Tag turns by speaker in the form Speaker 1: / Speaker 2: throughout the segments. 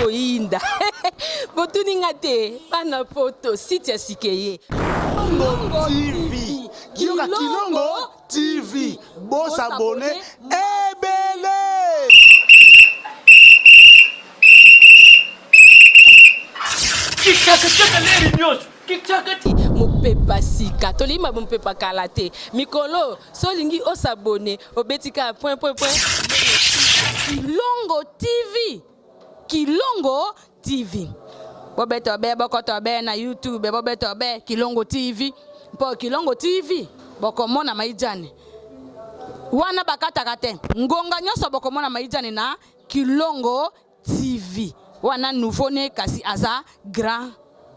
Speaker 1: koinda. Botuninga te, pana poto, site ya sikeye.
Speaker 2: Kilongo TV. Kilongo TV. Bon s'abonner. Ebele.
Speaker 1: Mopepa sika tolima mopepa kalate mikolo solingi osabone obetika point Kilongo TV bobeto be bokoto be na YouTube bobeto be Kilongo TV po Kilongo TV bokomona maijane wana bakataka te ngonga nyoso bokomona maijane na Kilongo TV wana nouveau ne kasi aza grand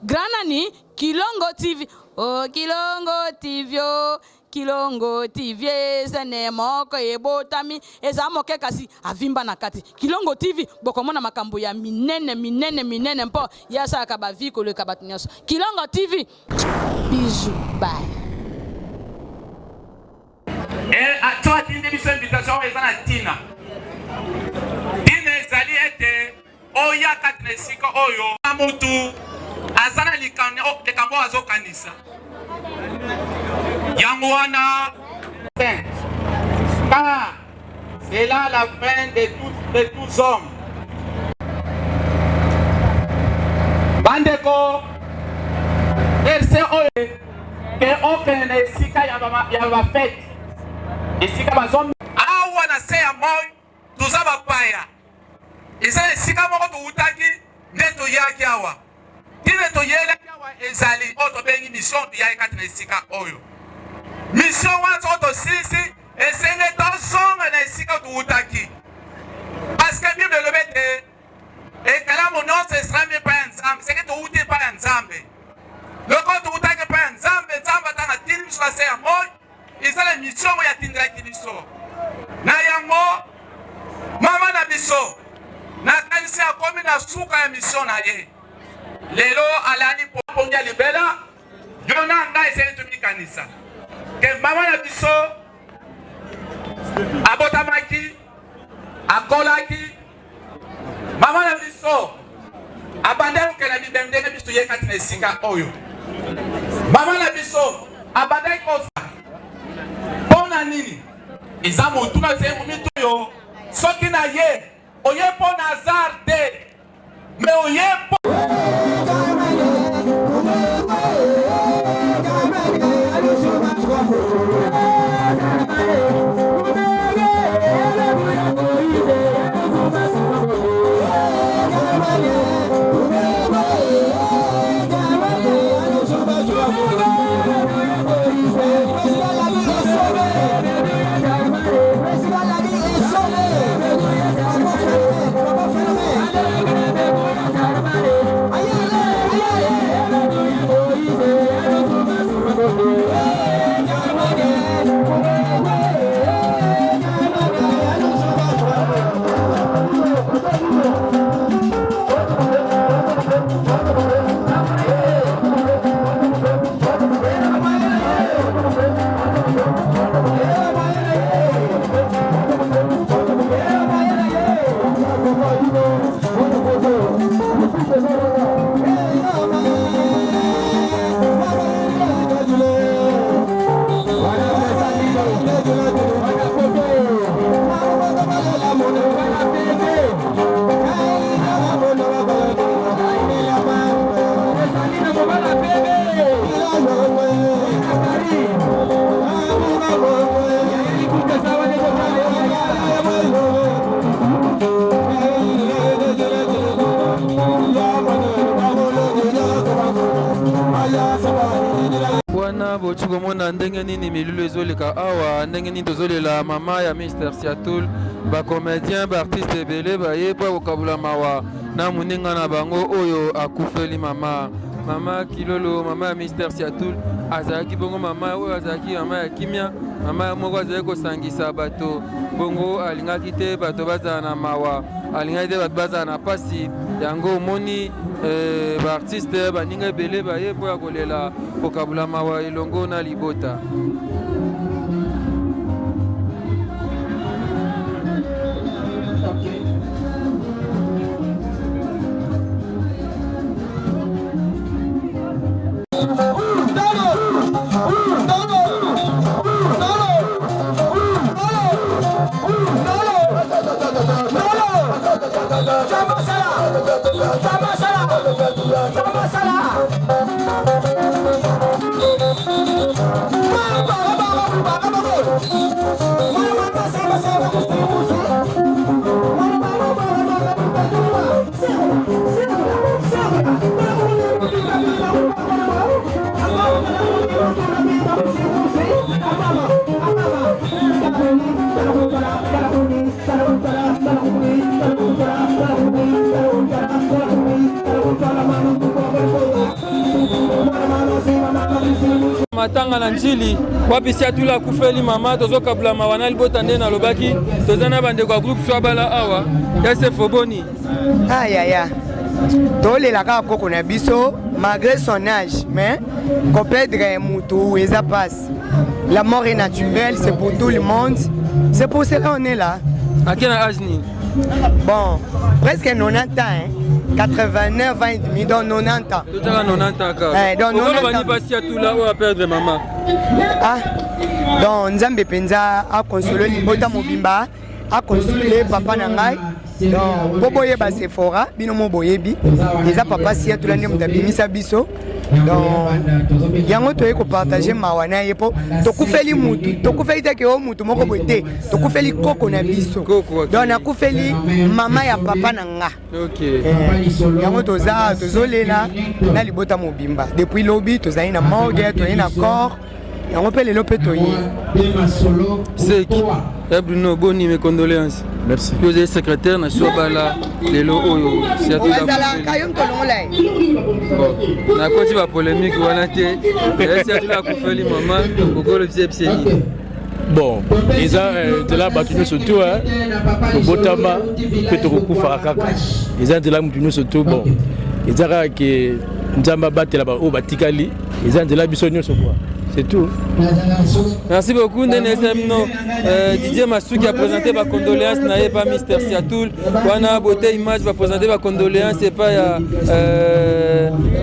Speaker 1: nani Kilongo TV. Oh Kilongo TV, oh Kilongo TV, zene moko ebotami eza moke kasi avimba na kati. Kilongo TV bokomona makambo ya minene mpo yasa akaba viko le kabatunyaso. Kilongo TV. Bisous, bye.
Speaker 3: Toi tinde biso invitation eza na tina. Tina ezali ete oya katnesika oyo amutu azana likambo azokanisa yango wana car c'est là la fin de tous hommes bandeko verset oyo ke okende esika ya bafete esika bazombi awa na se ya moi toza bapaya eza esika moko toutaki nde toyaki awa tine toyela kawa ezali oto bengi mission ya ekatna esika oyo mission wazo oto sisi esenge tozonga na esika tuutaki parce que Bible le bete et kala mon nom ce sera mieux pas ensemble c'est que tuuti pas ensemble le quand tuutaki pas ensemble ensemble tana tini sur la serre moi isa la mission ya tindra kibiso na yango mama na biso na kanisa komi na suka ya mission na ye lelo alani popongia libela yona nga eseni tumikanisa ke mama na biso abotamaki akolaki mama na biso abandaki okena bibemdenge biso yekati na esika oyo mama na biso abandaki kosa mpona nini eza motuna zemu mitu oyo soki na ye oye mpo na azar te me oye mpo
Speaker 4: bochukomona ndenge nini milulu ezoleka awa ndenge nini tozolela mama ya Mister Siatul ba comédien ba artiste ebele baye po kokabula mawa na muninga na bango oyo akufeli mama Kilolo mama ya Mister Siatul azalaki bongo mama oyo azalaki mama ya kimia mama moko azalaki kosangisa bato bongo alingaki te bato bazala na mawa alingaki te bato bazala na pasi yango omoni ba artiste baninga ebele baye po ya kolela kokabula mawa elongo na libota. matanga na njili wapisi atula kufeli mama tozo kabla mawana libota nde na lobaki tozana bande kwa groupe swabala awa yase foboni
Speaker 5: aya tolela kaka koko na biso malgré son âge mais compèdre mutu eza passe la mort est naturelle c'est pour tout le monde c'est pour cela on est là
Speaker 4: à quel âge ni
Speaker 5: bon presque 90 ans hein 89 ans et demi, donc 90 ans.
Speaker 4: Tout à 90 ans.
Speaker 5: Donc 90 ans.
Speaker 4: Passer à tout là où à perdre maman.
Speaker 5: Ah, donc Nzambe Penza a consolé Libota Mobimba, a consolé papa Nangai. Donc Boboye Basefora, binomo boyebi. Les a papa si à tout l'année m'tabimisa biso. Donc yango toye ko partager mawana yepo to kufeli mutu to kufeli take o mutu moko bote to kufeli koko na biso donc na kufeli mama ya papa nanga
Speaker 4: OK
Speaker 5: yango tozolela na libota mobimba depuis lobi tozali na morgue toye na corps yango pe lelo pe toyi
Speaker 4: c'est qui Bruno Boni mes condoléances. Merci. Vous êtes secrétaire na Swabala lelo oyo si atu
Speaker 5: la kayom tolongola.
Speaker 4: Bon, na koti ba polémique wana te. Si atu la kufeli mama kokolo psepseni.
Speaker 6: Bon, ils ont de la battu surtout hein. Au botama peut te recouvrir kaka. Ils ont de la battu surtout bon. Ils ont que Nzamba battre là-bas au Batikali. Ils ont de la bisogno sur quoi. C'est tout.
Speaker 4: Merci beaucoup Ndenesemno. Didier Masuki a présenté ma condoléance na pas Mister Siatoul. Wana beauté image va présenter ma condoléance c'est pas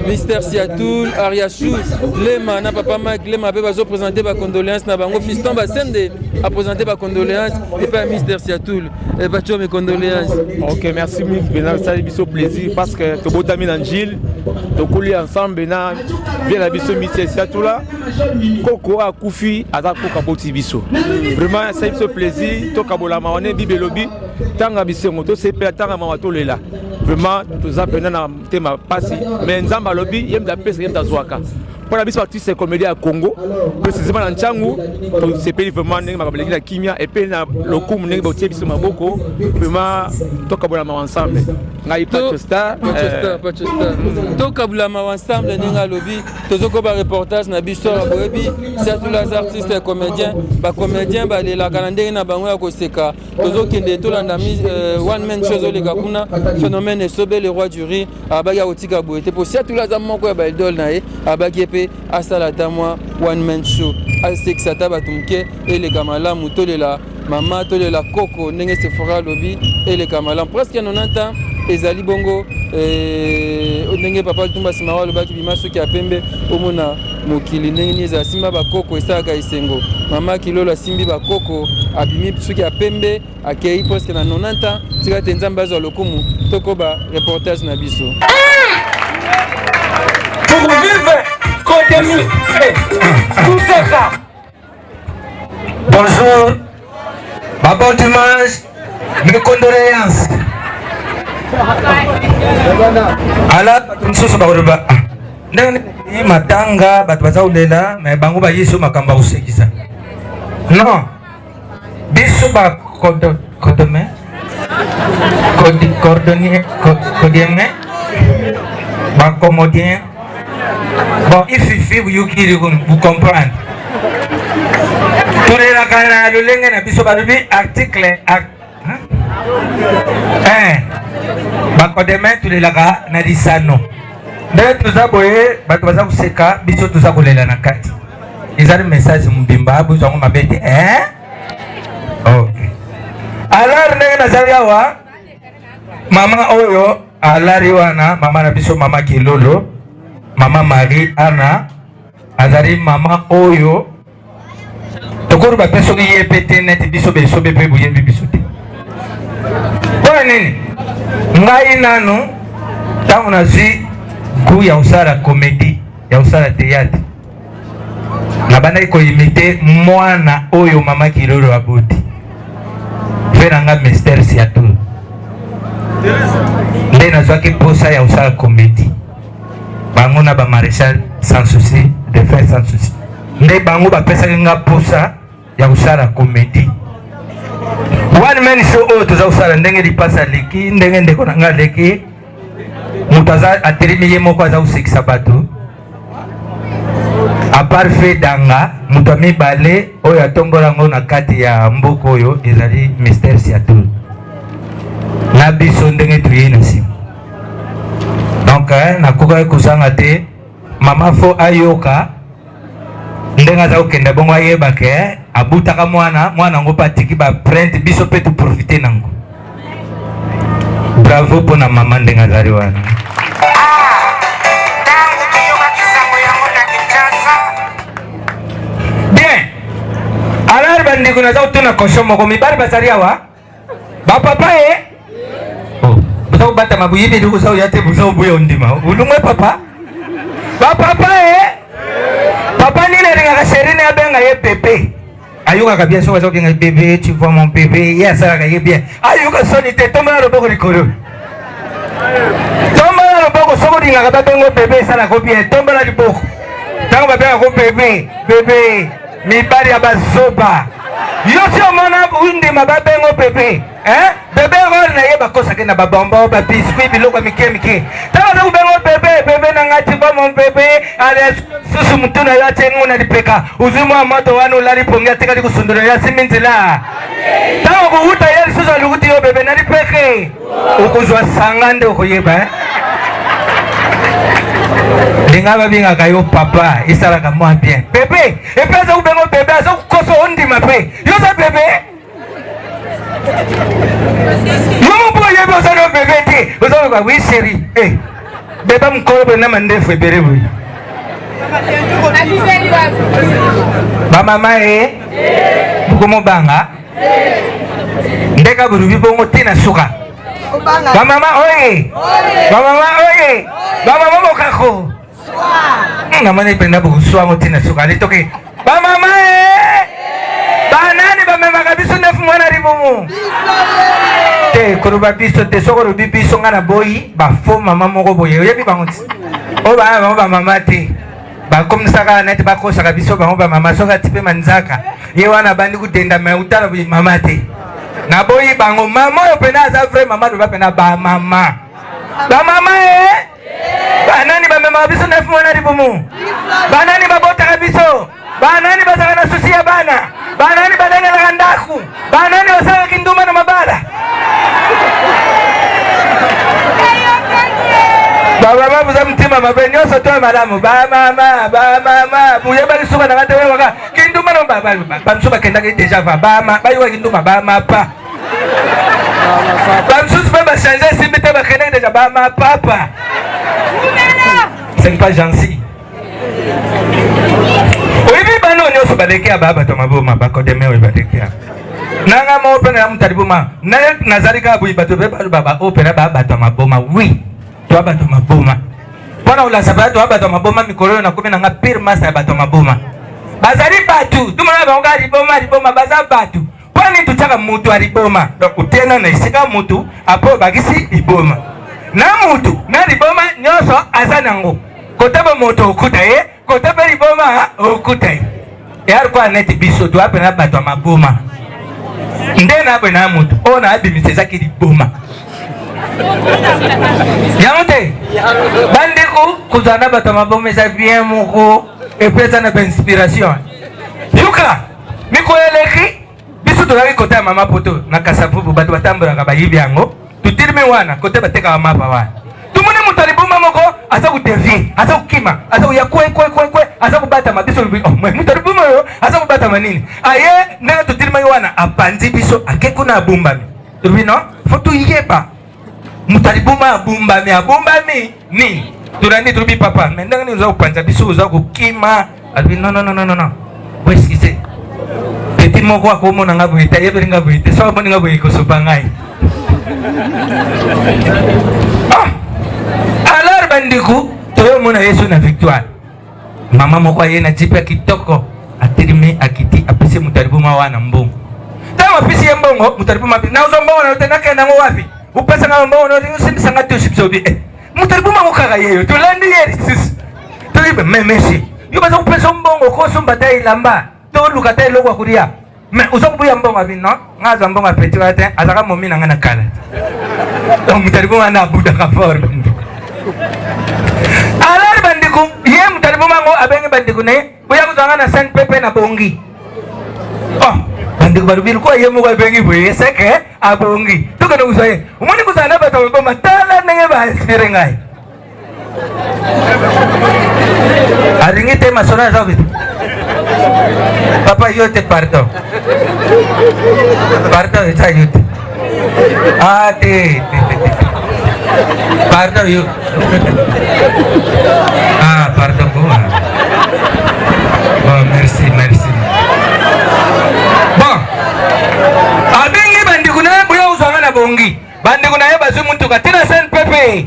Speaker 4: Mister Siatoul, Ariachou, Lema na papa Mike Lema va présenter ma condoléance na bango fiston Basende a présenté ma condoléance et pas Mister Siatoul. Et pas mes condoléances.
Speaker 6: OK, merci mille. Ça biso plaisir parce que to botami na Gilles, to coller ensemble na vient la biso Mister Siatoul là. Koko a Koufi aza koka boti biso. Vraiment ça biso plaisir to kabola maone bibelobi tanga bisengo to sepe tanga mawato lela. Vraiment tous appena na tema pasi mais nzamba lobi yem da pesa yem da zwaka. Pour la biso artiste comédien à Congo précisément dans Tchangu to sepe vraiment ndenge makabaleki na kimia et pe na lokumu ndenge botie biso maboko vraiment to kabola ma ensemble. Ngai Pachostar
Speaker 4: to kabola ma ensemble ndenge lobi tozoko ba reportage na biso boyebi c'est tous les artistes et comédiens ba lela kana ndenge na bango ya koseka tozokende to landa one man show zo leka kuna phénomène esobe le roi du rire abaya otika boyete pour c'est tous les amoko ya ba idol na ye abaki pe asala tamwa one man show asekisa tabatumke ele kamala mutolela mama tolela koko ndenge se fora lobi ele kamala presque 90 ans ezali bongo ndenge papa tumba simawa lobaki bimaso ki apembe omona mokili ndenge eza simba bakoko esaka isengo mama kilolo asimbi bakoko abimi suki apembe akei presque na 90 ans tika te nzambe azwa lokumu tokoba reportage na biso
Speaker 3: pour vivre côté tout ça. Bonjour, bon dimanche, mes condoléances. Alors, nous baruba. Ni matanga batu bazaulela mais bango ba yesu makamba usekisa. Non. Biso ba cordonnier ba commodien. Bon, il suffit vous comprendre. Tous les lacana le lengue na biso barubi article bakodeme tous les laka na disano. Ndenge tuza boye bato baza kuseka biso tuza kolela na kati. Ezali message mbimba biso ngo mabete OK. Alors ndenge nazali awa mama oyo alari wana mama na biso mama Kilolo mama Marie Anna azali mama oyo tokoro ba peso ki yepete net biso beso bebe buye biso te. Kwa nini? Ngai nanu
Speaker 7: Tant on a vu coup ya usara comédie, ya usara théâtre. Na bana iko imiter mwana oyo mama Kilolo aboti. Feranga Mystère Siatul. Nde nazwaki posa ya usara comédie. Bango na ba maréchal sans souci, de faire sans souci. Nde bango ba pesa nga posa ya usara comédie. One man show oyo toza usala ndenge lipasa leki, ndenge ndeko na nga leki. Mutu aza atelemi ye moko aza usekisa bato. A part fait danga, mutu amibale oyo atombola ngo na kati ya mboka oyo ezali Mystère Siatul. Na biso ndenge tuye na nsima. Donc nakoka kozanga te mama fo ayoka ndenge aza kokende bongo ayeba ke abutaka mwana ngo pa tiki ba print biso pe tu profiter nango. Bravo pona mama ndenge azali wana. Bien. Alors bandi kuna za utuna koshomo ko mibari basari awa. Ba papa Oh, busa bata mabuyibi ndi kusa uyate busa ubuye ndima. Ulumwe papa. Ba papa Papa ni le ringa kasherine abenga ye bébé. Ayuka kabia so wazo kinga bébé, tu vois mon bébé. Yes, ça va bien. Ayuka soni te tomba lo boko likolo. Tomba lo boko soko ringa kabengo bébé sana ko bien. Tomba la liboko. Tango babenga ko bébé, bébé. Mi bari abazoba. Yo si omona undi mababengo bébé. Bébé rôle na yeba kosa ke na babombo ba biscuit biloko mike. Tango na kubengo bébé na ngati ba mon bébé. Ale susu mutuna ya tengu na dipeka. Uzimu wa moto wanu lari pongia tika dikusundura ya siminzila. Tango kuhuta ya susu alukuti yo bébé na dipeke. Ukuzwa sangande ukoyeba Lingaba binga kayo papa isala kama bien. Bébé, epeza kubengo bébé aso kukoso ondi mape. Yo sa bébé. Maman pour y avoir ça le bébé. Vous savez quoi? Oui chérie. Bébé mkolo bena mandefu ebere boy. Ba mama bukomo banga. Ndeka burubi bongo tina suka. Ba mama oye. Ba mama oye. Ba mama mokako. Na mane penda bukuswa motina suka. Alitoke. Ba mama Banani ba mama kabiso nefu mwana ribomo. Te kuruba biso te sokoro bibiso ngana boyi ba fo mama moko boye. Yebi bangoti. O ba mama te. Ba komsaka net ba ko saka biso ba mama soka tipe manzaka. Ye wana bandi kutenda me utala bi mama te. Na boyi bango mama yo pena za vrai mama do ba pena ba mama. Ba mama Banani ba mama biso nefu mwana ribomo. Banani ba bota kabiso. Banani ba zaka na susi ya bana. Banani badanga la kandaku. Banani wasaka kinduma na mabala. Baba mama buza mtima mabeni oso to malamu. Ba mama. Buye bali suka na kate wewe ka. Kinduma na baba. Bamsuba kenda ke deja va. Ba mama. Ba yuwa kinduma ba mama pa. Bamsus ba changer simbite ba kenda deja ba mama papa. C'est pas gentil. Oibi bano nyoso badeke ababa to maboma bakodeme oibadeke. Nanga mo pena mtaribuma. Na nazalika bu ibato baba opera baba to maboma. Oui. To abato maboma. Pona ula sabato abato maboma mikoro na kumi na nga pire masa abato maboma. Bazari batu. Tumana bango riboma baza batu. Poni tuchaka mutu ariboma. Donc utena na isika mutu apo bagisi iboma. Na mutu na riboma nyoso azanango. Kotaba moto okuta kotaba riboma okuta yar kwa neti biso to apena bato maboma ndena bena mutu ona abimiseza ki riboma yamote bandeko kuzana bato maboma za bien moko et pesa na inspiration yuka mikoeleki biso to laki kota mama poto na kasavubu bato batambura ka bayibi yango tutirime wana kote bateka mapa wana tumune mutariboma moko asa kudevi asa kukima asa yakwe asa kubata mabiso mutariboma yo asa kubata manini aye na tutirima wana apanzi biso akekuna abumbami tubino foto yeba mutariboma abumbami nini turandi turubi papa mendanga ni uza kupanza biso uza kukima albi no weskize petit moko akomo na ngabuita yebere ngabuita so moni ngabuiko sobangai bandiku toyo mona Yesu na victoire mama moko yena jipe kitoko atirime akiti apese mutaribu mawana mbongo tawa apese mbongo mutaribu mapi na uzo mbongo na utenda kenda wapi upesa nga mbongo no usimbisa ngati usipsobi mutaribu mamukaga yeyo tulandi yeri sis tulibe memesi yubaza kupesa mbongo ko somba dai lamba to lukata iloko kuria me uzokubuya mbongo abino ngaza mbongo apeti wate azaka momina ngana kala donc mutaribu mana buda kafor alari bandiku ye mutaribu mango abenge bandiku ne buya kuzanga na Saint Pepe na bongi bandiku barubiru ko ye mugo bengi boye seke abongi tukana usaye umoni kuzana bata ko matala nenge ba sirengai aringite masona zabi papa yote pardon eta yote pardon yo pardon bon merci bon abengi bandiku na buya uzanga na bongi bandiku na ye bazu muntu katina Saint Pepe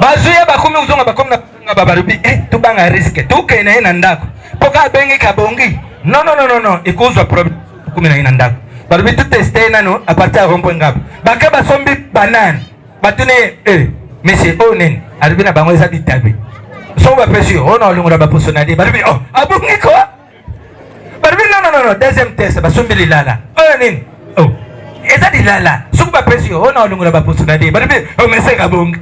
Speaker 7: bazu ye bakumi uzonga bakumi na babarubi tubanga riske tuke na ina ndako poka bengi kabongi no ikuzwa problem kumi na ina ndako barubi tu teste nano a partir ya rompo ngaba bakaba sombi banane batune monsieur onen arubi na bango eza bitabe so ba pesi ona olungura ba personnalité barubi abongi ko barubi no deuxième test basombi lilala onen eza dilala suku ba pesi ona olungura ba personnalité barubi monsieur kabongi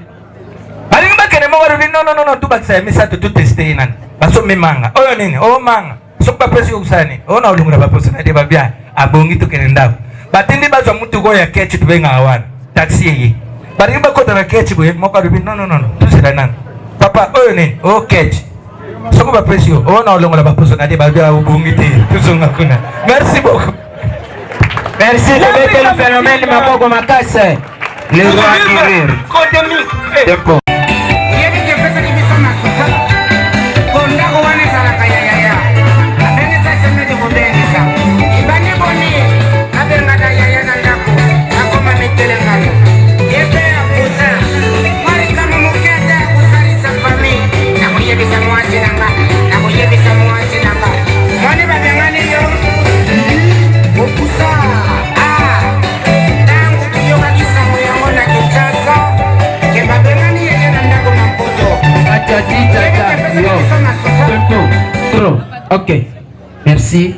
Speaker 7: baringi bakene mo barubi no tu bakisa misa tu teste nani basombi manga oyo nini manga suku ba pesi usani ona olungura ba personnalité babia abongi to kenenda batindi bazwa mutu go ya kechi tubenga awana taxi yi baringi bakota na kechi boye mo barubi no tusira nani papa oyo nini kechi suku ba pesi ona olungura ba personnalité babia abongi te tuzonga kuna merci beaucoup merci de mettre le phénomène maboko makase le roi qui rire tempo
Speaker 8: Ok, merci.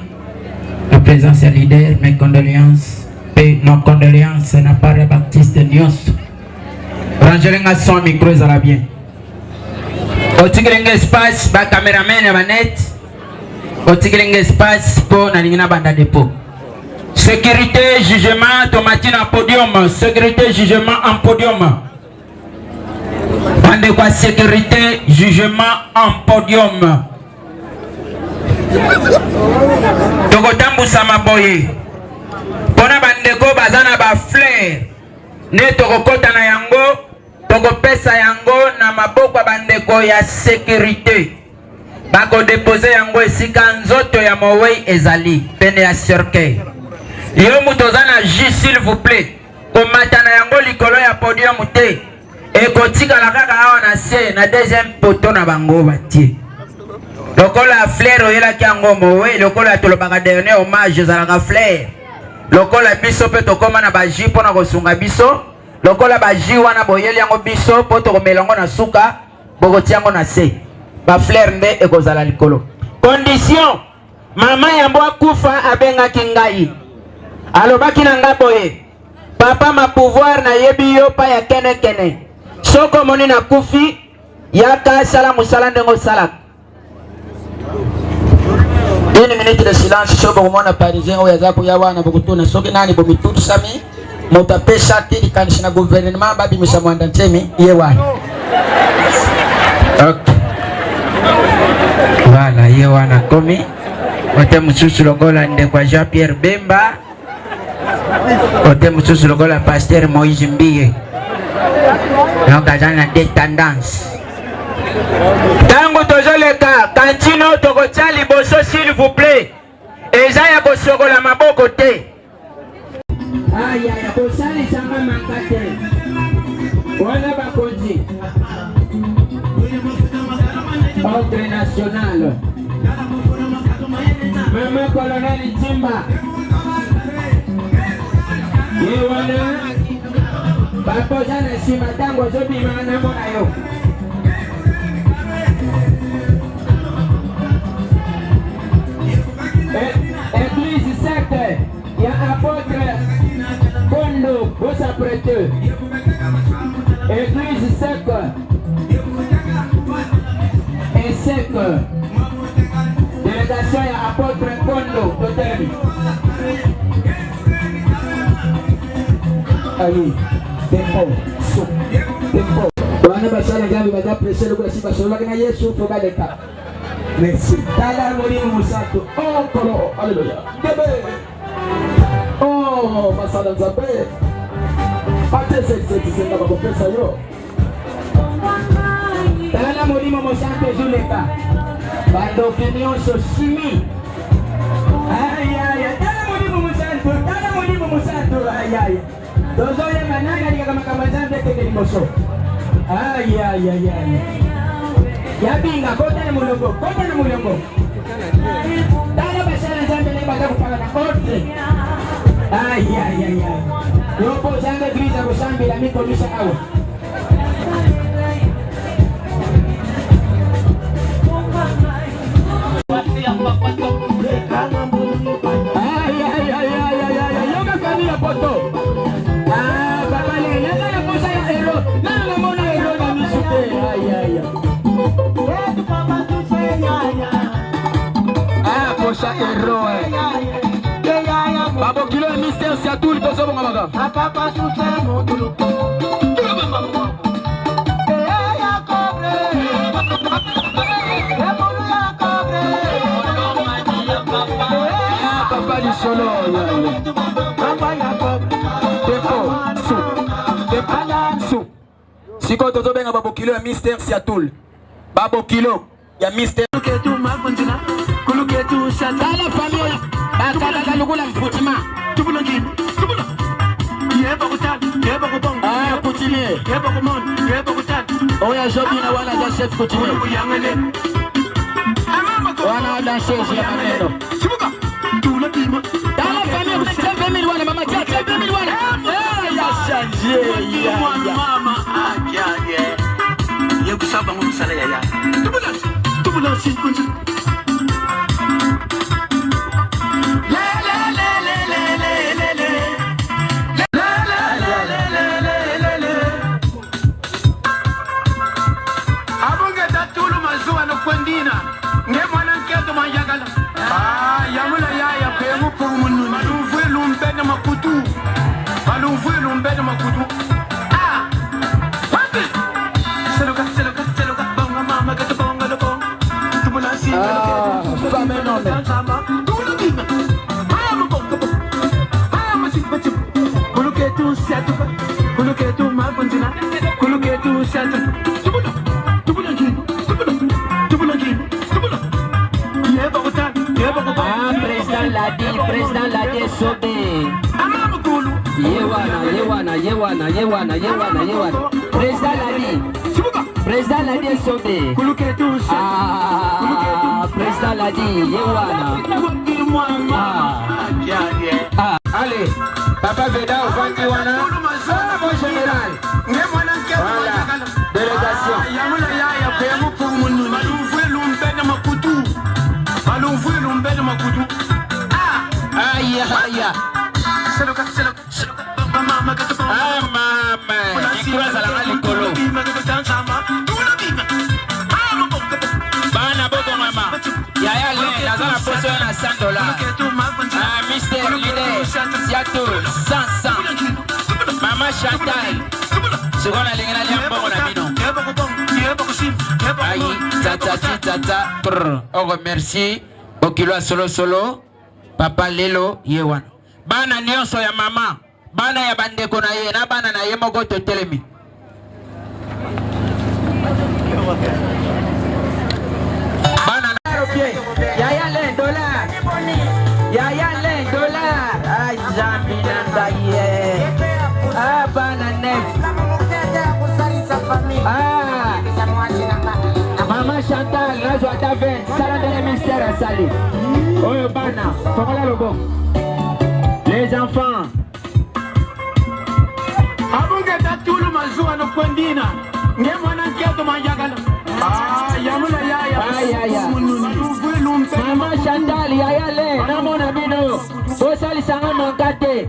Speaker 8: La présence est leader, mes condoléances. Et nos condoléances n'a pas de Baptiste Nyos. Rangelenga son micro, ça va bien. Au tigring espace, ba caméraman et manette. Au tigring espace pour Nalingina Banda Dépôt. Sécurité, jugement, tomatine en podium. Sécurité, jugement en podium. Bande quoi, sécurité, jugement en podium. Tokotambu sama boye pona bandeko bazana ba fleur ne tokokota na yango tokopesa yango na maboko bandeko ya sécurité bako déposer yango esika nzoto ya mowei ezali pene ya cercueil yo mutozana jus s'il vous plaît komata na yango likolo ya podium te ekotika la kaka awa na se na deuxième poteau na bango batie lokola fleur oyela kiango mowe lokola tolobaka dernier hommage ezalaka fleur lokola biso pe tokoma na baji pona kosunga biso lokola baji wana boyeli yango biso po tokomela yango na suka bokotia yango na se ba fleur nde ekozala likolo condition mama yambo akufa abengaki ngai alobaki na ngai boye papa ma pouvoir na yebi yo pa ya kene soko moni na kufi yaka sala musala ndengo salaka. Une minute de silence sur le monde parisien où il y a pour y avoir un beaucoup de choses. Nani bomi tout sami, motape chati di kanishina gouvernement babi misamwanda ntemi yewan. Ok. Voilà yewan a komi. Ote mususu logola nde kwa Jean Pierre Bemba. Ote mususu logola Pasteur Moïse Mbiye. Donc ajana des tendances. Tango tozoleka kantino tokotia liboso s'il vous plaît eza ya kosokola maboko te aya ya kosalisanga manga te wana bakonzi Ordre national. Maman colonel Timba. Yewana. Papa jana shima tango zobi mana mona yo. Église secte. Il y a apôtre Kondo, Bossa Prêteux. Église sec. Et sec. Délégation, il y a apôtre Kondo, Totemi. Allez, tempo, soup, tempo. Wana basala gabi baza pressé le kwasi basala kana Yesu foka deka. Merci. Tala molimu musato. Oh kolo, alléluia. Bébé. Oh, basala nzambe. Pate c'est ngaba ko pesa yo. Tala molimu musato juleka. Bando opinion so chimie. Aïe aïe, tala molimu musato, aïe aïe. Dozo ya mananga ni kama kamazambe teke limoso. Aïe aïe aïe aïe. Ya binga kota na mulongo, kota na mulongo. Tala basala zambe le bata kupanga na kote. Aïe aïe aïe aïe. Yopo zambe grisa kusambi la miko misha awa. Aïe aïe aïe aïe aïe. Yoga famille poto. Ah, pocha héros. Babo kilo mystère c'est tout le poso bon maga. Papa tout ça mon tout. Papa du solo. Si quand on a Babo Kilo, un mystère, c'est à tout. Babo Kilo, il y a mystère. La famille, ah, coutumier. Oh, il y a Jobi, il y a chef coutumier. Voilà, dans chef, il y a Maneno. Dans la famille, vous êtes 20 000 wala, maman, 20 000 wala. Il a changé. Maman, il y a que ça, on s'allait là. Tout le monde, c'est comme ça. Président l'a sauvé. Yewana. Président l'a dit sauvé. Ah, président l'a dit, Yewana. Allez, Papa Veda, au vent Yewana. Ah, mon général. Voilà, délégation. Aïe, aïe. Ah, maman. Il croise à la Nicolo. Bana Bobo Mama. Yaya Len, Nazana Poso à $100. Ah, Mister Lide, Seattle, 100. Maman Chantal. Seconde la ligne, elle est bon, on a mis non. Aïe, tata. On remercie. Bokilo solo. Papa Lelo Yewana. Bana nyonso ya mama. Bana ya bandeko na ye. Na bana na ye moko totelemi. Bana na okay. Yaya le dollar. Ay jambi nanda ye. Ah bana net. Ah Mama Chantal. allez. Oyo bana, tokola lobo. Les enfants. Abunga tatulu mazua no kwendina. Nge mwana nkiato manjagala. Yamula yaya. Mama Chantal yayale namona bino. Bosali sanga mankate.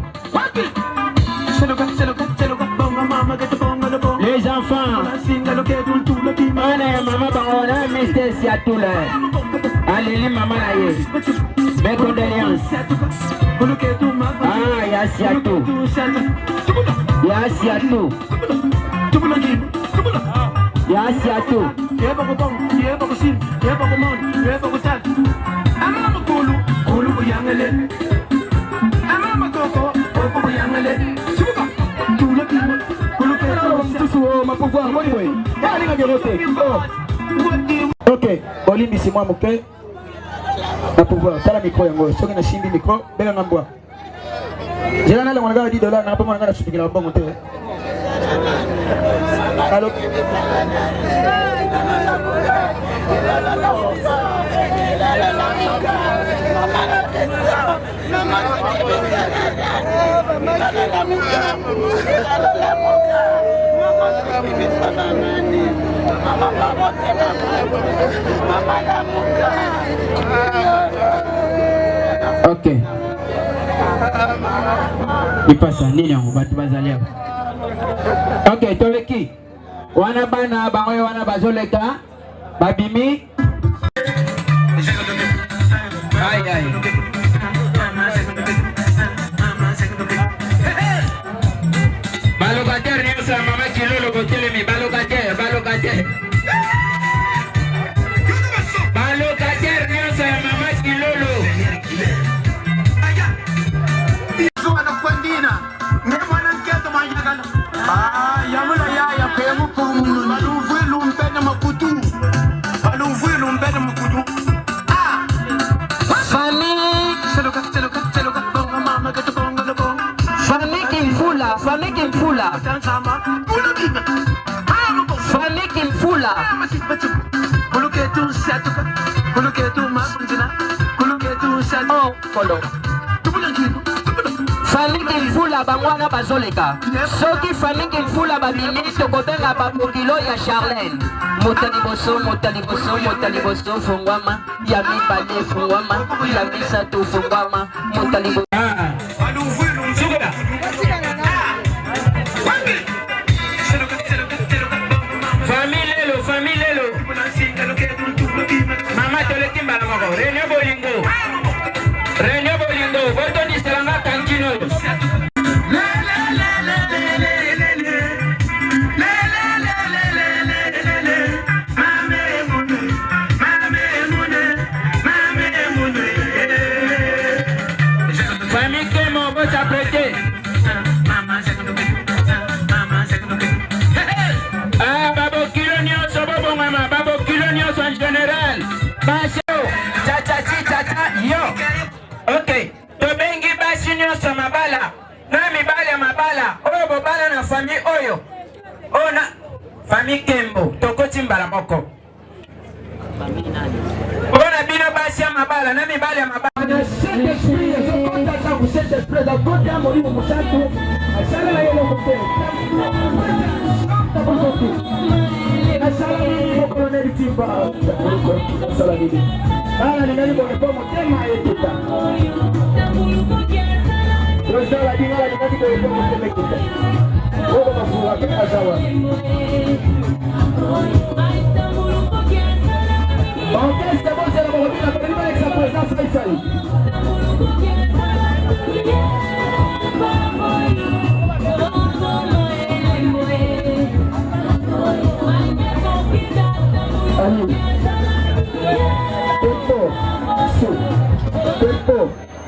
Speaker 8: Les enfants. Ana ya mama bangona Mr. Siatoula. Allez maman aye. Mes condoléances. Ya Siatou. Ya Siatou. Ya Siatou. Ok, Olimbi c'est moi mon père. Na pouvoir, t'as la micro yango, soki na simbi micro, bela ngambwa. Jela na le mwana $10 na pa mwana na chupikila bongo te. Allo. Ok. Ipasa nini yango batu bazali hapa. Ok, toleki. Wana bana bangoye wana bazoleka. Babimi. Aïe. Balocataire nyonso ya mama Kilolo botelemi balocataire. Balocataire nyonso ya mama Kilolo. Zuwa na kwendina. Nge mwana nketo manjagala. Yamula yaya pemu pumu. Baluvwilu mpene makutu. Famille Kimfula. Famille Kimfula bangwana bazoleka. Soki famille Kimfula babimi tokobenga babokilo ya Charlène. Motali boso fungwama. Ya mibale fungwama. Ya misato fungwama. Motali boso. Famille Lelo. Mama toleki mbala moko. Renyo Bolingo. Botoni selanga kankino. Famille Kemo, vous s'apprêtez. En général, yo. Ok, tobengi basi nyonso mabala. Na mabala. Oyo bobala na famille oyo. Ona famille Kembo, tokoti mbala moko. Ona bino basi ya mabala, na mibale ya mabala.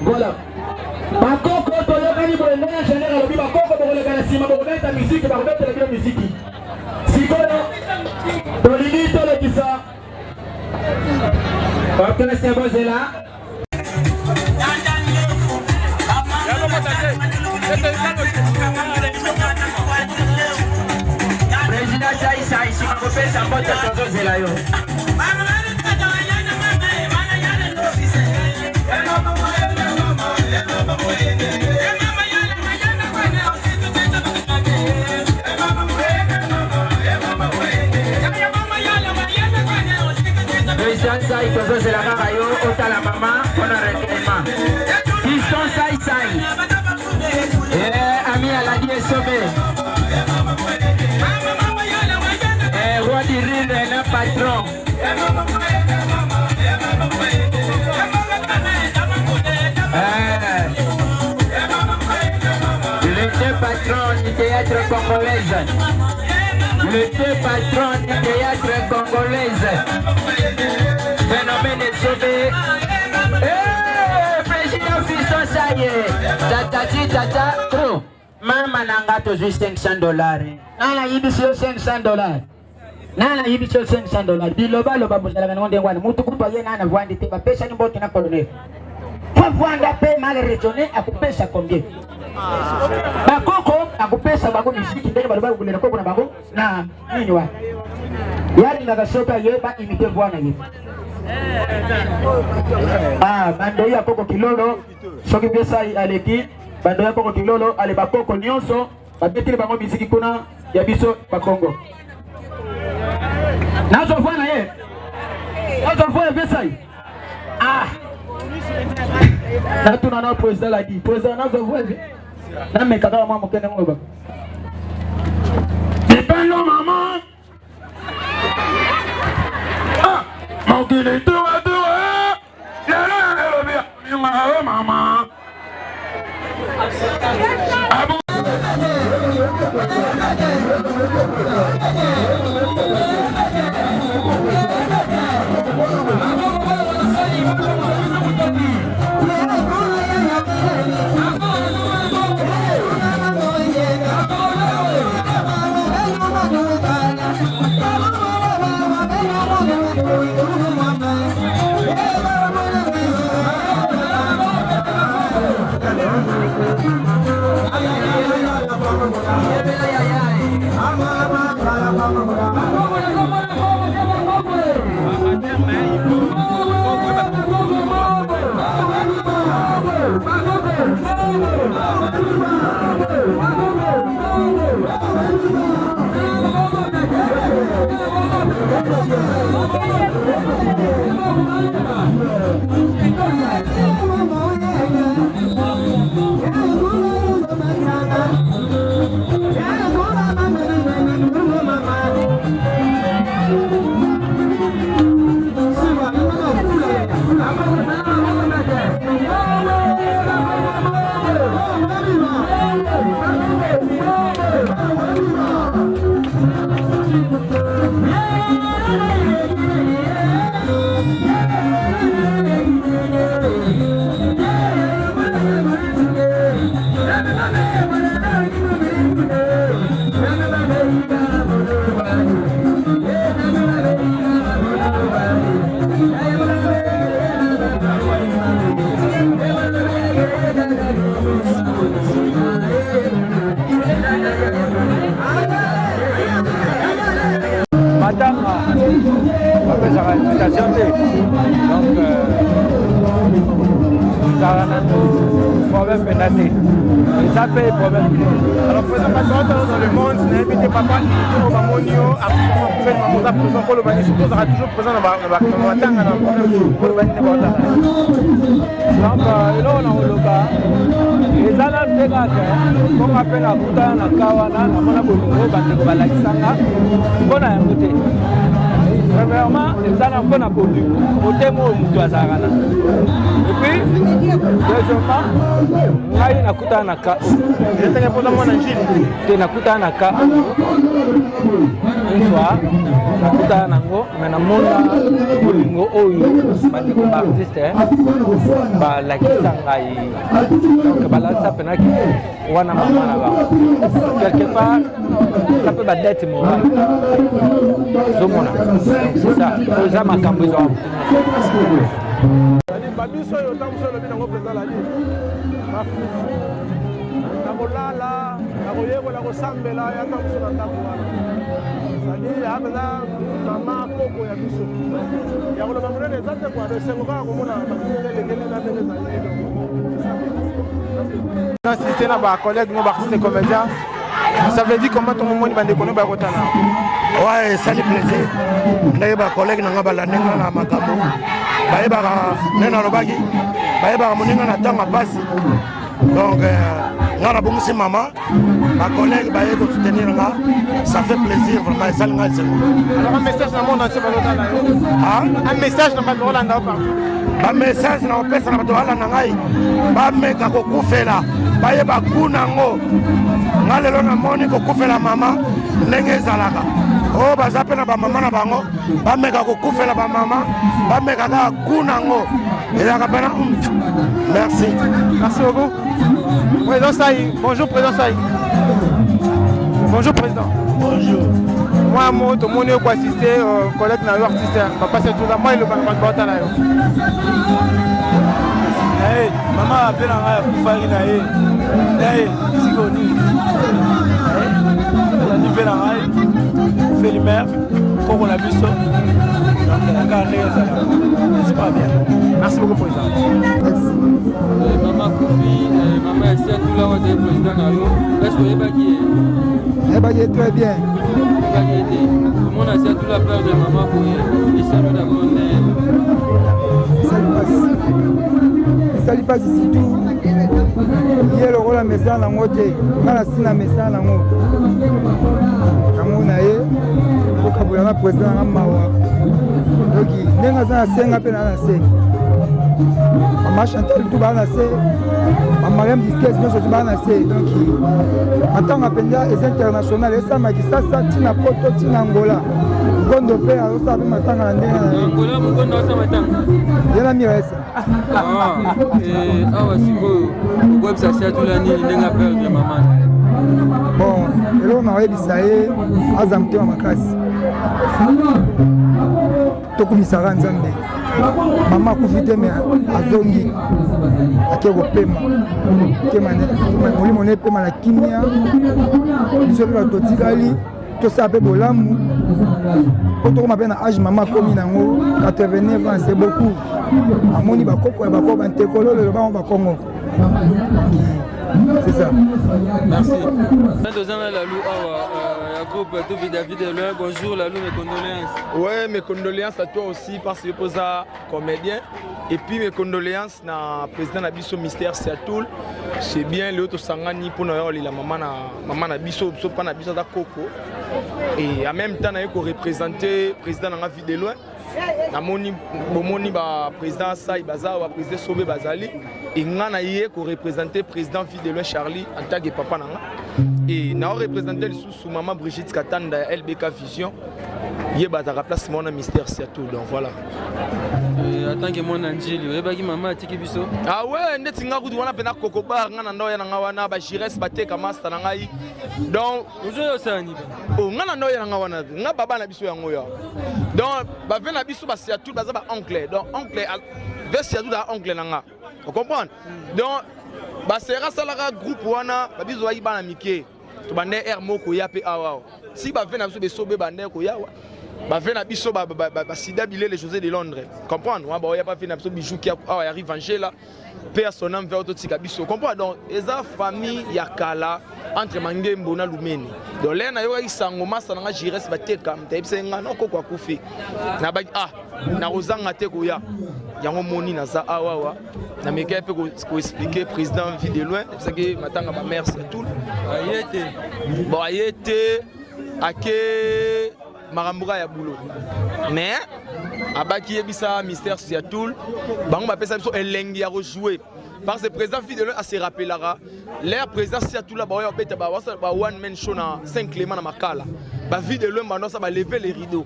Speaker 8: Voilà. Bakoko toyokani bolenga ya général obi bakoko bokolega na sima bokometa musique bakobetela bino musique. Sikoyo tolini tolekisa. Ok, c'est bon, c'est là. Président Saïsa ici, on peut faire sa botte à ton dos, c'est là. Roi du Rire est un patron. Le deux patrons du théâtre congolaise. Le deux patrons du théâtre congolaise. Phénomène sauvé. Président Fiston, ça y est. Tata, trop. Maman n'a pas 500 dollars. Nana yibi sio 500 dollars. Nana yibi sio 500 dollars. Biloba loba bozala ngone ngwana. Mutu kupa ye nana vwandi te. Pesa ni bote na colonel. Kwa vwanda pe mal retourné akupesa combien? Bakoko akupesa bako mishiki ndenge baloba kulela koko na bako na nini wa. Yadi na kashoka ye ba imite vwana ye. Bando ya koko kilolo soki pesa aleki bando ya koko kilolo ale bakoko nyonso babetele bango misiki kuna ya biso ba Kongo. Nazo vwana ye. Nazo vwana pesa ye. Natuna na président la dit président nazo vwana. Na me kaka mama mokene ngoba. Dependo maman. Mokile tu mama.
Speaker 6: Alors, présentement, dans le monde, n'invitez pas au Mamonio, à faire ma mouza présent pour le Bani, surtout, ça sera toujours présent dans le Matanga, dans le problème pour le Bani. Donc, là, on a le cas. Les Alains de Gaka, comme appelle la Bouddha, la Kawana, la Mona Boulou, la Kisanga, on a un côté. Premièrement, les Alains qu'on a connu, au thème où nous doit s'arranger. Et puis, deuxièmement, là, il y a un côté à Ka. Il y a un côté à Ka. Une fois, nakuta nango mais na mona bolingo oyo bandeko ba artiste ba lakisa ngai donc balasa penaki wana mama na ba quelque part ça peut ba dette morale zomona c'est ça oza makambo zo babiso yo tamuso le binango président la dit nakolala nakoyekola kosambela yaka mosu na ndako wana sali apeza mama koko ya biso ya koloba monene eza te kwa esengo kaka komona baelekeli na ndenge ezali assisté na bacollègue no baartiste comédien ça veut dire comment ton momoni bandeko no bakotana
Speaker 2: ouais sali plaisir ndenge bacollègue nanga balandenga na makambo bayebaka nde nalobaki bayebaka moninga na ntango apasi donc nga na bongisi mama bacollègue baye kosoutenir nga ça fait plaisir vraiment esali nga esengo.
Speaker 6: Alors un message na monde entier bazotala yo. Un message na bato olanda partout.
Speaker 2: Bamessage na opesa na bato balanda ngai bameka kokufela bayeba kuna yango nga lelo namoni kokufela mama ndenge ezalaka oyo baza mpe na bamama na bango bameka kokufela bamama bameka kaka kuna yango ezalaka mpena merci.
Speaker 6: Merci beaucoup. Président Saï, bonjour Président Saï. Bonjour Président.
Speaker 2: Bonjour.
Speaker 6: Moi, tout le monde est assisté au collègue na artiste. Papa c'est tout là. Moi, il est pas là.
Speaker 2: Hey, maman appelle à Koufari nae. Hey, Sigoni. Hey, la nouvelle en fait l'hiver, comme on a vu ça. C'est pas bien.
Speaker 6: Merci beaucoup Président.
Speaker 4: Maman Kofi, maman Essia, tout là, vous êtes président Nalo. Est-ce que vous avez
Speaker 5: bagé très bien.
Speaker 4: Tout le monde a tout la peur de maman pour y saluer d'abord.
Speaker 5: Ça passe ici tout. Il y a le rôle à message à la moitié. Dans la scène à message à la moitié. Quand on a eu, au Kabulama président à Mawa. Donc, il y a un scène à peine à la scène. Maman Chantal tout va à la scène. Maman même disquette, nous sommes à la scène. Donc, en tant qu'appendant les internationaux, et ça m'a dit ça, Tina Poto, Tina Angola. Gondo Pé, alors ça avait matin à la
Speaker 4: Angola, mon gondo, ça matin.
Speaker 5: Il y a la miresse.
Speaker 4: Ah ouais, c'est beau. Pourquoi ça c'est tout l'année, il n'a pas peur de maman.
Speaker 5: Bon, et là on a eu ça et azamté en makas. Tokumisara nzambe. Maman kufite mais azongi. Akego pema. Kemane, moli moné pema la kimia. Biso la totikali. Tout ça peu bolamu. Quand on m'appelle à âge maman comme nango 89 ans c'est beaucoup. Amoni bakoko ya bakoko ntekolo le ba on ba Congo. C'est ça.
Speaker 4: Merci. Deux ans la lou awa groupe tout David Eloi. Bonjour la lou, mes condoléances.
Speaker 6: Ouais, mes condoléances à toi aussi parce que tu es comédien. Et puis mes condoléances na président Nabiso Mystère Seatoul. C'est bien le autre sangani pour la maman Nabiso pas Nabiso da Coco. Et en même temps il faut représenter président na vie de loin. Namoni bomoni ba président Saï Baza ou président Sobé Bazali et ngana yé ko représenter président vie de loin Charlie en tant que papa nanga et na représenter sous maman Brigitte Katanda LBK Vision yé batara place mon Mystère Seatoul donc voilà.
Speaker 4: En tant que mon angeli, vous avez maman atiki biso.
Speaker 6: Ah ouais, ndeti nga kudu wana pena kokoba ngana ndoya na wana ba jires bateka master na ngai. Donc
Speaker 4: ozo sani.
Speaker 6: Oh ngana ndoya na wana nga baba na biso yango ya. Donc ba vena biso ba Seatoul baza ba oncle. Donc oncle vers Seatoul da oncle na nga. Vous comprenez? Donc ba sera salaka groupe wana ba biso yi bana mike. To bande air moko ya pe awa. Si ba vena biso be sobe bande ko ya wa. Bah fait nabiso bah sida bilé les José de Londres comprendre ouais bah y a pas fait nabiso bijou qui arrive Angela paix à son âme vers autotika biso comprendre donc eza famille ya kala entre Mangembo na Lumeni donc là na yo isango masa na jires bateka mtayibse ngana ko kwa kufi na ba na rozanga te ko ya yango moni na za awa na meka pe ko expliquer président vie de loin c'est que matanga ba mère c'est tout ayete bon ayete ake Marambura ya boulot. Mais abaki ebisa Mystère Seatoul, bango ba pesa biso elengi ya rejouer. Parce que président Fidel a se rappelera, l'air président Seatoul la ba ya beta ba one man show na Saint Clément na Makala. Ba Fidel ba ça va lever les rideaux.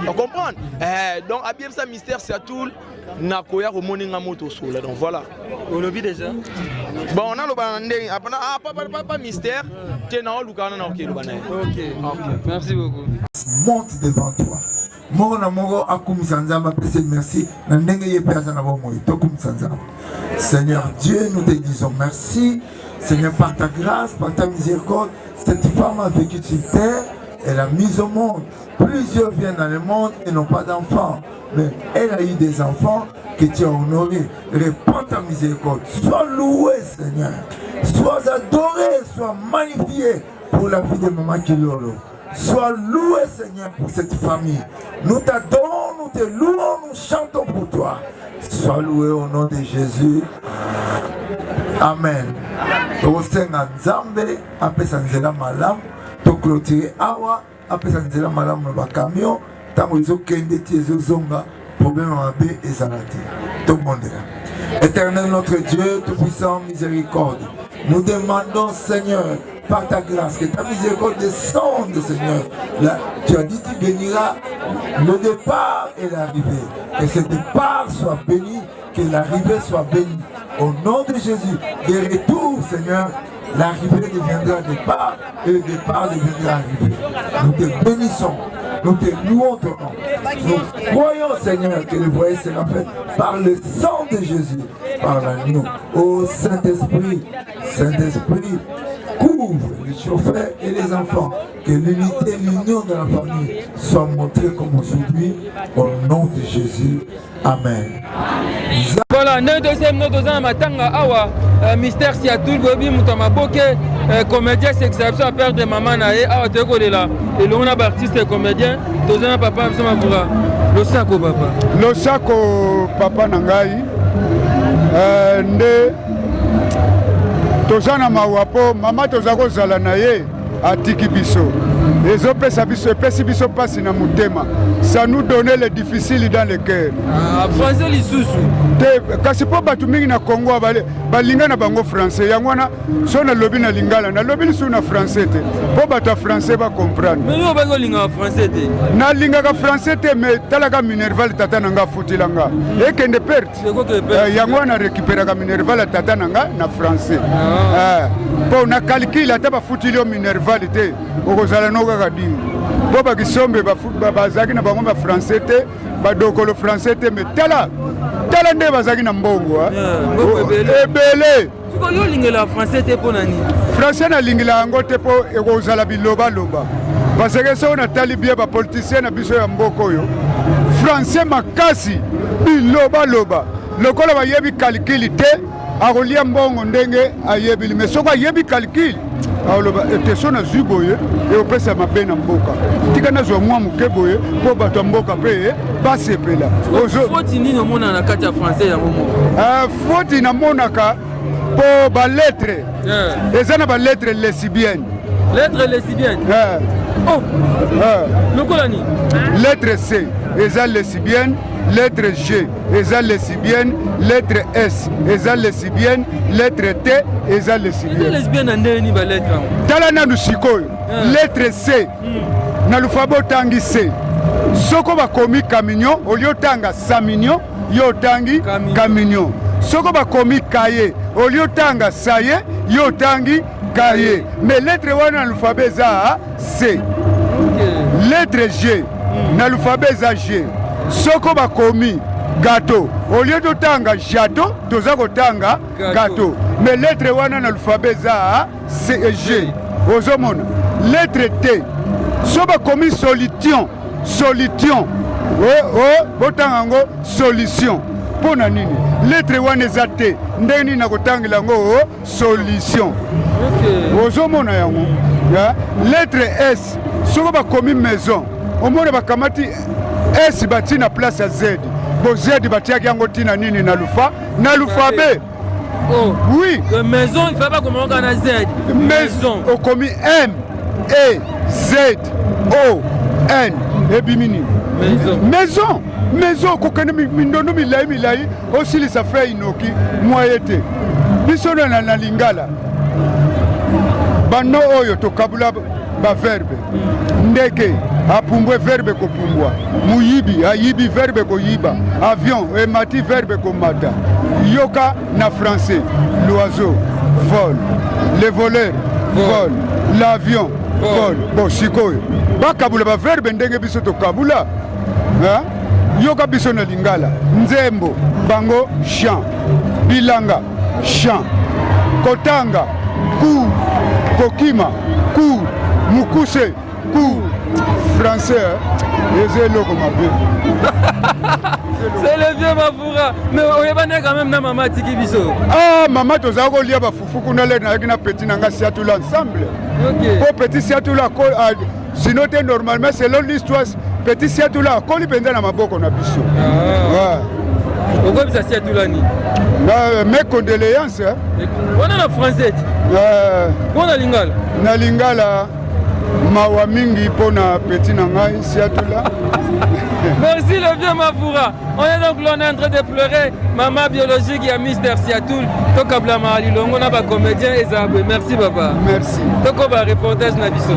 Speaker 6: On comprend? Donc abiem ça Mystère Seatoul na koya ko moninga moto sola. Donc voilà.
Speaker 4: On le vit déjà.
Speaker 6: Bon on a le bandé pas Mystère, tu na lukana na OK le bandé.
Speaker 4: OK. Merci beaucoup.
Speaker 9: Monte devant toi. Moro akum sanzama pese merci. Nandenge ye pesa na bomo tokum sanzama. Seigneur Dieu, nous te disons merci. Seigneur, par ta grâce, par ta miséricorde, cette femme a vécu sur terre, elle a mis au monde. Plusieurs viennent dans le monde et n'ont pas d'enfants. Mais elle a eu des enfants que tu as honorés. Réponds ta miséricorde. Sois loué, Seigneur. Sois adoré, sois magnifié pour la vie de Maman Kilolo. Sois loué, Seigneur, pour cette famille. Nous t'adorons, nous te louons, nous chantons pour toi. Sois loué au nom de Jésus. Amen. tokosenga nzambe apesa nzela malamu toclôturer awa apesa nzela malamu na bacamion ntango ezokende ti ezozonga problème mabe ezala te tobondela. Éternel notre Dieu tout-puissant, miséricorde, nous demandons Seigneur par ta grâce que ta miséricorde descende Seigneur. Là, tu as dit tu béniras le départ et l'arrivée, que ce départ soit béni, que l'arrivée soit bénie au nom de Jésus. Des retours Seigneur, l'arrivée deviendra départ et le départ deviendra arrivée. Nous te bénissons, nous te louons ton nom. Nous croyons Seigneur que le voyage sera fait par le sang de Jésus, par l'agneau. Ô Saint-Esprit, Saint-Esprit, couvre les chauffeurs et les enfants, que l'unité, l'union de la famille soit montrée comme aujourd'hui, au nom de Jésus. Amen.
Speaker 4: Voilà, nous deuxième notre matanga awa mystère Siatoul Bobi Mutamaboke comédien s'exception à perdre maman nae awa teko de là et l'on a artiste comédien deuxième papa msoma vura le sako papa nangai nde tozana mawapo mama tozako zala naye atiki biso ezopesa biso epesi biso pasi na mutema, ça nous donnait les difficiles dans le cœur. Français lisusu te kasi po batu mingi na Congo balinga na bango français yango wana so na lobi na lingala na lobi lisu na français te po batu français ba comprendre. Mais yo bango linga français te na linga ka français te mais talaka Minerval tata nanga futilanga ekende perte yango wana récupérer ka Minerval tata nanga na français po na calcul ata ba futilio Minerval te okozala no kaka di po bakisombe bazaki na bango ba français te badokolo français te mais tala nde bazaki na mbongo ebele siko yo lingela français te po nani français na lingela yango te po ekozala bilobaloba parce que so na tali bia ba politicien na biso ya mboko oyo français makasi bilobaloba lokola bayebi calcul te akolia mbongo ndenge ayebili mais soko ayebi calcul aloba eteso na zwi boye eopesa mabe na mboka tika nazwa mwa moke boye mpo bato ya mboka mpe basepela foti nini omona na kati ya français yango moko foti namonaka mpo balettre eza na balettre lesibienne lokola ni lettre C eza lesibienne, lettre G eza lesibienne, lettre S eza lesibienne, lettre T eza lesibienne. Lesbienne ndeni ba lettre. Tala na lusikoyo. Lettre C na lufabo tangi C. Soko bakomi camion, olio tanga samignon, yo tangi camion. Soko bakomi cahier, olio tanga saye, yo tangi cahier. Mais lettre wana na l'alphabet za C. Lettre G na l'alphabet za G. Soko bakomi gâteau, au lieu de tanga gâteau, toza kotanga gâteau. Mais lettre wana na l'alphabet za C et G. Ozomona lettre T. So bakomi solution. Botanga ngo solution. Pona nini? Lettre wana za T. Ndeni na kotangela ngo solution. Ozomona yango. Lettre S. Soko bakomi maison. Omona bakamati S bati na place ya Z. Bo Z batiaki yango tina nini na lufa? Na l'alphabet. Oh. Oui. Maison, il ne faut pas commencer à Z. Maison. Au commis M, E, Z, O, N. Et bimini. Maison. Maison. Kokene mindono milai. Aussi les affaires inoki. Moyete. Bisono na lingala. Bano oyo to kabula ba verbe. Ndeke. Apumbwe verbe kopumbwa. Muyibi, ayibi verbe koyiba. Avion, emati verbe komata. Yoka na français. L'oiseau vole. Le voleur vole. L'avion vole. Bon, sikoyo. Ba kabula ba verbe ndenge biso to kabula. Yoka biso na lingala. Nzembo, bango, chant. Bilanga, chant. Kotanga, kou. Kokima, kou. Mukuse, kou. Français, c'est le vieux Mafoura. Mais on est quand même na maman Tiki Biso. Ah, maman, tu as dit que Foufou kuna le na petit nanga Siatoula ensemble. OK. Pour petit Siatoula, sinon normalement selon l'histoire, petit Siatoula, koli penda na maboko na biso. Pourquoi ça s'y a tout l'année?
Speaker 10: Mes condoléances.
Speaker 4: On a la française. On a lingala.
Speaker 10: Na lingala mawa mingi pona petit nangai siatula.
Speaker 4: Merci le vieux Mafoura. On est donc là, on est en train de pleurer. Maman biologique, il y a Mister Siatoul. Toka Blama Alilongo, on a pas comédien et Zabé. Merci papa.
Speaker 10: Merci.
Speaker 4: Toko ba reportage na biso.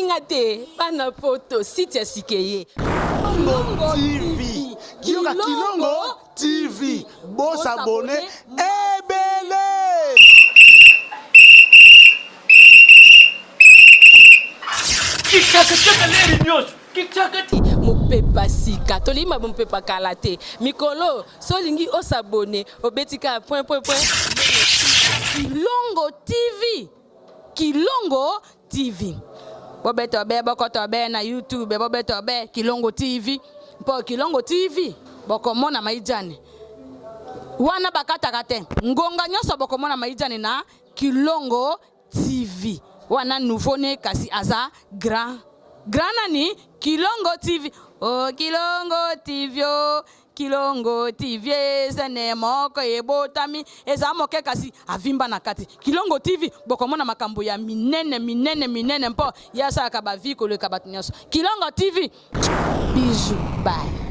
Speaker 1: baninga te bana poto site ya sikeye
Speaker 11: Kilongo TV Kioka Kilongo TV Boss abonné ebele
Speaker 1: Kikaka leri nyos Kikaka mopepa sika tolima mopepa kalate mikolo solingi osabone obetika point Kilongo TV Kilongo TV bobeto be bokoto be na YouTube bobeto be Kilongo TV mpo Kilongo TV bokomona maijane wana bakataka te ngonga nyoso bokomona maijane na Kilongo TV wana nouveau ne kasi aza grand nani Kilongo TV oh Kilongo TV oh Kilongo TV zene moko ebotami eza moke kasi avimba na kati Kilongo TV bokomona makambo ya minene mpo yasa ka baviko le kabatunyaso Kilongo TV bijou bye